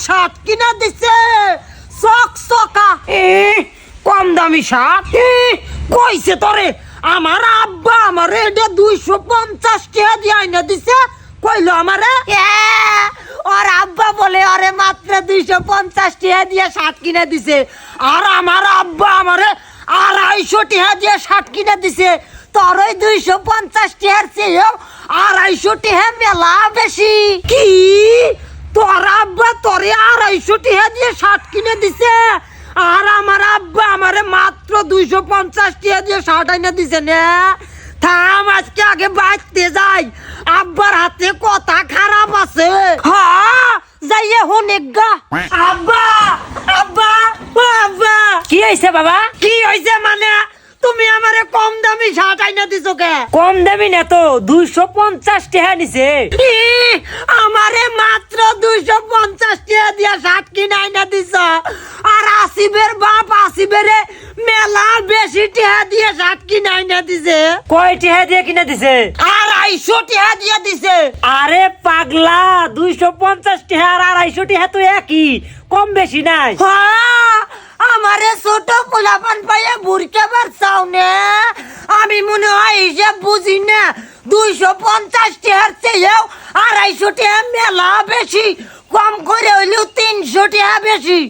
Shirt কিনা দিছে চকচকা। কম দামি শার্ট কইছে তোরে আমার আব্বা আমারে এটা 250 টাকা দিয়ে আইনা দিছে। কইলো আমারে ওর আব্বা বলে ওরে মাত্র 250 টাকা দিয়ে শার্ট কিনে দিছে, আর আমার আব্বা আমারে 250 টাকা দিয়ে শার্ট কিনে দিছে। তোর ওই 250 টাকার চেয়েও 250 টাকা মেলা বেশি। কি তোর আব্বা তোরে 250 টাকা দিয়ে শার্ট কিনে দিছে, আর আমার আব্বা আমারে মাত্র 250 টাকা দিয়ে শার্ট আইনা দিছে না? থাম, আজকে আগে বাঁচতে যাই, আব্বার হাতে কথা খারাপ আছে। হ্যাঁ যাইয়ে হোনেগা। আব্বা আব্বা আব্বা। কি হইছে বাবা? কি হইছে মানে তুমি আমারে কম দামি শার্ট আইনা দিছো কে? কম দামি না তো, 250 টাকা নিছে। আমারে মাত্র 250 টাকা দিয়া শার্ট কিনে আইনা দিছ, আর আসিবের বাপ আসিবেরে মেলা বেশি টাকা দিয়ে শার্ট কিনে আইনা দিছে। কয় টাকা দিয়ে কিনে দিছে? 250 টাকা দিয়ে দিছে। আরে পাগলা, 250 টাকা আর 250 টাকা তো একই, কম বেশি নাই। হ্যাঁ, আমারে ছোট পোলাপান পাইয়া বুড়কাবার চাও না? আমি মনে হয় হিসাব বুঝি না। 250 টাকার চেয়েও 250 টাকা মেলা বেশি, কম করে হইলেও 300 টাকা বেশি।